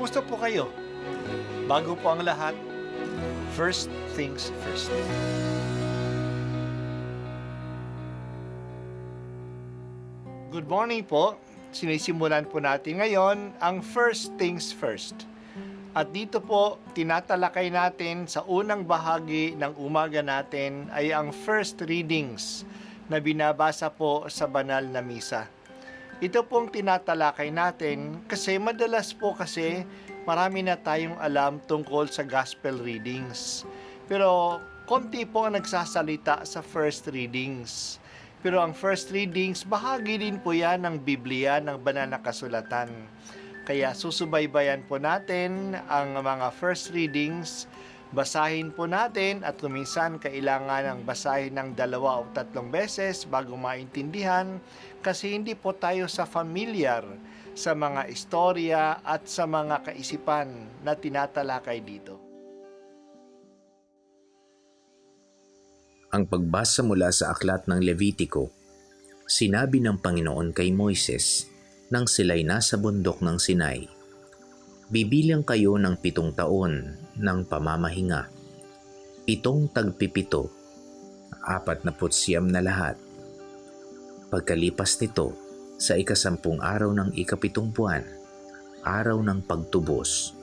Kumusta po kayo? Bago po ang lahat, first things first. Good morning po. Sinisimulan po natin ngayon ang first things first. At dito po, tinatalakay natin sa unang bahagi ng umaga natin ay ang first readings na binabasa po sa banal na misa. Ito pong tinatalakay natin kasi madalas po kasi marami na tayong alam tungkol sa gospel readings. Pero konti po ang nagsasalita sa first readings. Pero ang first readings, bahagi din po yan ng Biblia, ng banal na kasulatan. Kaya susubaybayan po natin ang mga first readings, basahin po natin at kuminsan kailangan ng basahin ng 2 o 3 beses bago maintindihan kasi hindi po tayo familiar sa mga istorya at sa mga kaisipan na tinatalakay dito. Ang pagbasa mula sa aklat ng Levitiko, sinabi ng Panginoon kay Moises nang sila'y nasa bundok ng Sinai, "Bibilang kayo ng 7 taon ng pamamahinga, 7 tagpipito, 49 na lahat. Pagkalipas nito, sa 10 araw ng 7 buwan, araw ng pagtubos,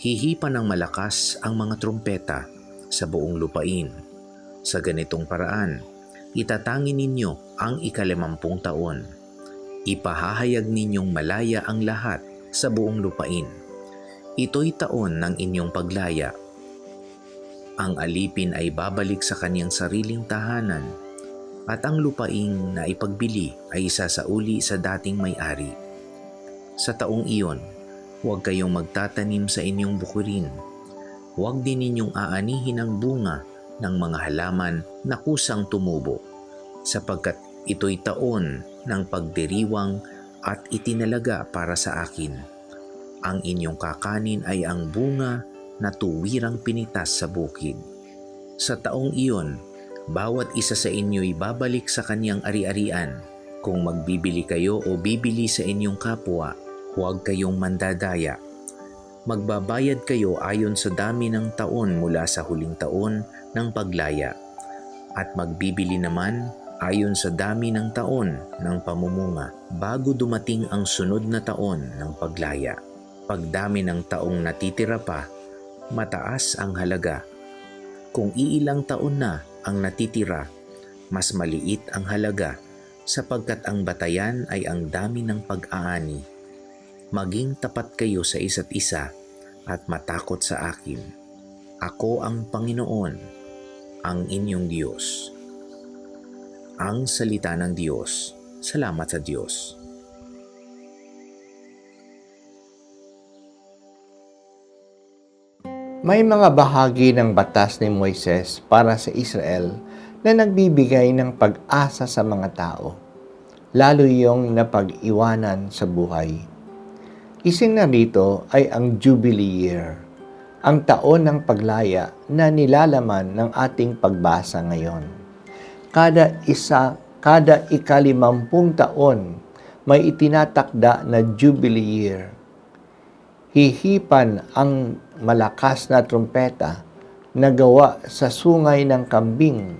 hihipa ng malakas ang mga trumpeta sa buong lupain. Sa ganitong paraan, itatangin ninyo ang 50 taon. Ipahahayag ninyong malaya ang lahat sa buong lupain. Ito'y taon ng inyong paglaya. Ang alipin ay babalik sa kanyang sariling tahanan at ang lupaing na ipagbili ay isasauli sa dating may-ari. Sa taong iyon, huwag kayong magtatanim sa inyong bukirin. Huwag din ninyong aanihin ang bunga ng mga halaman na kusang tumubo, sapagkat ito'y taon ng pagdiriwang at itinalaga para sa akin. Ang inyong kakanin ay ang bunga na tuwirang pinitas sa bukid. Sa taong iyon, bawat isa sa inyo'y babalik sa kanyang ari-arian. Kung magbibili kayo o bibili sa inyong kapwa, huwag kayong mandadaya. Magbabayad kayo ayon sa dami ng taon mula sa huling taon ng paglaya, at magbibili naman ayon sa dami ng taon ng pamumunga bago dumating ang sunod na taon ng paglaya. Pagdami ng taong natitira pa, mataas ang halaga. Kung iilang taon na ang natitira, mas maliit ang halaga sapagkat ang batayan ay ang dami ng pag-aani. Maging tapat kayo sa isa't isa at matakot sa akin. Ako ang Panginoon, ang inyong Diyos." Ang salita ng Diyos. Salamat sa Diyos. May mga bahagi ng batas ni Moises para sa Israel na nagbibigay ng pag-asa sa mga tao, lalo yung napag-iwanan sa buhay. Isa na rito ay ang Jubilee Year, ang taon ng paglaya na nilalaman ng ating pagbasa ngayon. Kada 50 taon, may itinatakda na Jubilee Year. Hihipan ang malakas na trumpeta na gawa sa sungay ng kambing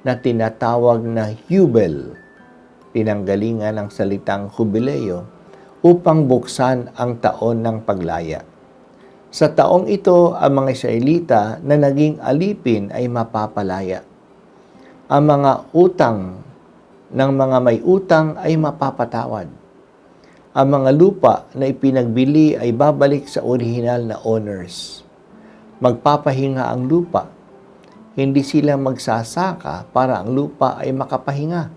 na tinatawag na Yubel, pinanggalingan ng salitang jubileo, upang buksan ang taon ng paglaya. Sa taong ito, ang mga Israelita na naging alipin ay mapapalaya. Ang mga utang ng mga may utang ay mapapatawad. Ang mga lupa na ipinagbili ay babalik sa orihinal na owners. Magpapahinga ang lupa. Hindi sila magsasaka para ang lupa ay makapahinga.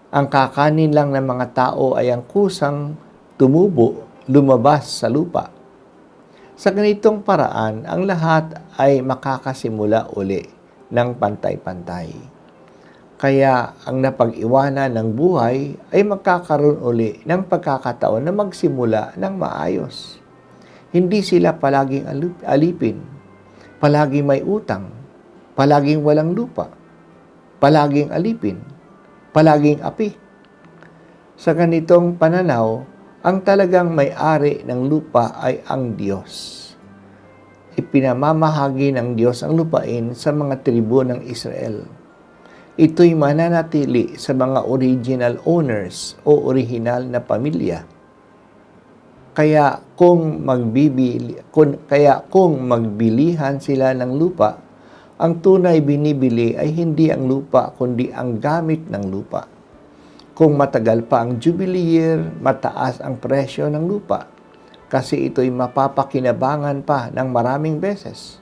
Ang kakanin lang ng mga tao ay ang kusang tumubo, lumabas sa lupa. Sa ganitong paraan, ang lahat ay makakasimula uli ng pantay-pantay. Kaya ang napag-iwanan ng buhay ay magkakaroon uli ng pagkakataon na magsimula ng maayos. Hindi sila palaging alipin, palaging may utang, palaging walang lupa, palaging alipin, palaging api. Sa ganitong pananaw, Ang talagang may-ari ng lupa ay ang Diyos. Ipinamamahagi ng Diyos ang lupain sa mga tribu ng Israel. Ito'y mananatili sa mga original owners o original na pamilya. Kaya kung magbilihan sila ng lupa, ang tunay binibili ay hindi ang lupa kundi ang gamit ng lupa. Kung matagal pa ang Jubilee Year, mataas ang presyo ng lupa kasi ito'y mapapakinabangan pa ng maraming beses.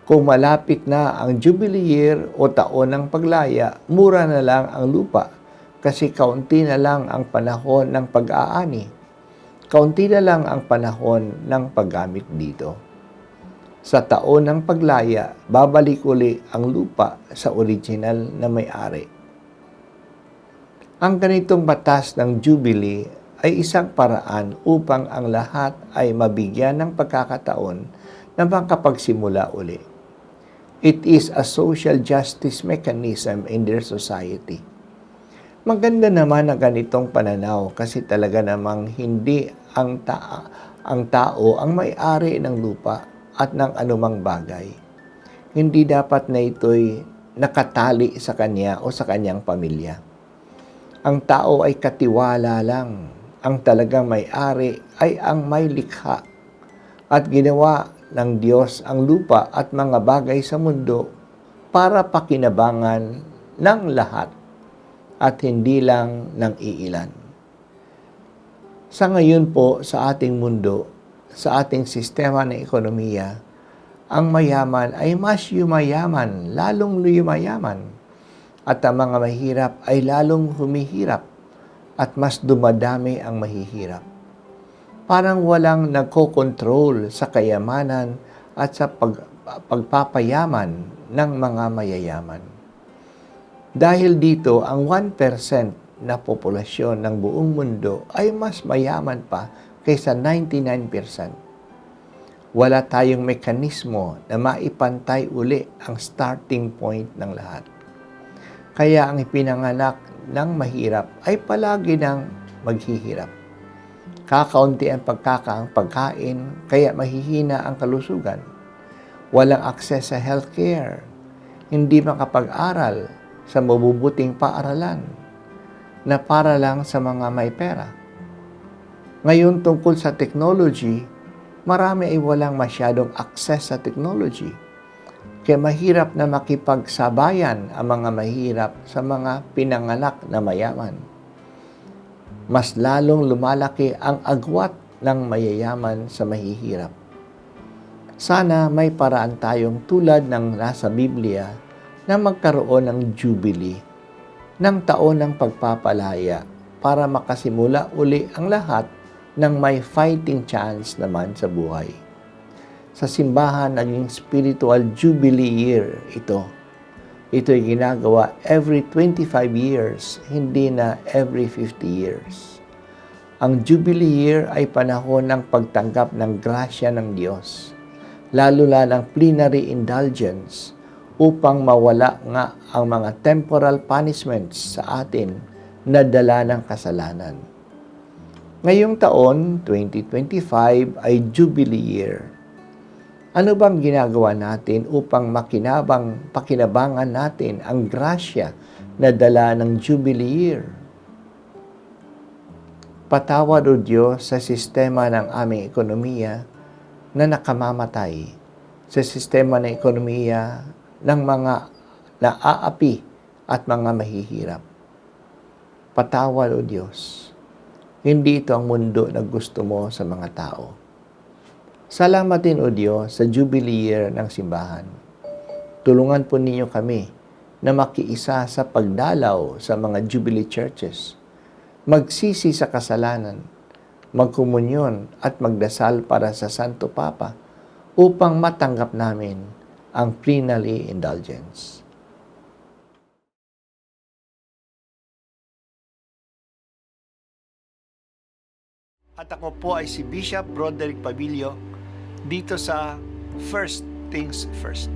Kung malapit na ang Jubilee Year o taon ng paglaya, mura na lang ang lupa kasi kaunti na lang ang panahon ng pag-aani. Kaunti na lang ang panahon ng paggamit dito. Sa taon ng paglaya, babalik uli ang lupa sa original na may-ari. Ang ganitong batas ng Jubilee ay isang paraan upang ang lahat ay mabigyan ng pagkakataon na makapagsimula uli. It is a social justice mechanism in their society. Maganda naman ang ganitong pananaw kasi talaga namang hindi ang tao ang may-ari ng lupa at ng anumang bagay. Hindi dapat na ito'y nakatali sa kanya o sa kanyang pamilya. Ang tao ay katiwala lang. Ang talagang may-ari ay ang may likha at ginawa ng Diyos ang lupa at mga bagay sa mundo para pakinabangan ng lahat at hindi lang ng iilan. Sa ngayon po sa ating mundo, sa ating sistema ng ekonomiya, ang mayaman ay mas yumayaman, lalong yumayaman, at ang mga mahirap ay lalong humihirap at mas dumadami ang mahihirap. Parang walang nagkokontrol sa kayamanan at sa pagpapayaman ng mga mayayaman. Dahil dito, ang 1% na populasyon ng buong mundo ay mas mayaman pa kaysa 99%. Wala tayong mekanismo na maipantay uli ang starting point ng lahat. Kaya ang ipinanganak ng mahirap ay palagi ng maghihirap. Kakaunti ang pagkain, kaya mahihina ang kalusugan. Walang access sa healthcare. Hindi makapag-aral sa mabubuting paaralan na para lang sa mga may pera. Ngayon tungkol sa technology, marami ay walang masyadong access sa technology. Kaya mahirap na makipagsabayan ang mga mahirap sa mga pinanganak na mayaman. Mas lalong lumalaki ang agwat ng mayayaman sa mahihirap. Sana may paraan tayong tulad ng nasa Biblia na magkaroon ng Jubilee, ng taon ng pagpapalaya para makasimula uli ang lahat ng may fighting chance naman sa buhay. Sa simbahan, naging spiritual Jubilee Year ito. Ito'y ginagawa every 25 years, hindi na every 50 years. Ang Jubilee Year ay panahon ng pagtanggap ng grasya ng Diyos, lalo na ng plenary indulgence, upang mawala nga ang mga temporal punishments sa atin na dala ng kasalanan. Ngayong taon, 2025, ay Jubilee Year. Ano bang ginagawa natin upang pakinabangan natin ang grasya na dala ng Jubilee Year? Patawad o Diyos sa sistema ng aming ekonomiya na nakamamatay, sa sistema ng ekonomiya ng mga naaapi at mga mahihirap. Patawad o Diyos. Hindi ito ang mundo na gusto mo sa mga tao. Salamatin o Diyos sa Jubilee Year ng simbahan. Tulungan po ninyo kami na makiisa sa pagdalaw sa mga Jubilee churches, magsisi sa kasalanan, magkomunyon at magdasal para sa Santo Papa upang matanggap namin ang plenary indulgence. At ako po ay si Bishop Broderick Pabilio dito sa First Things First.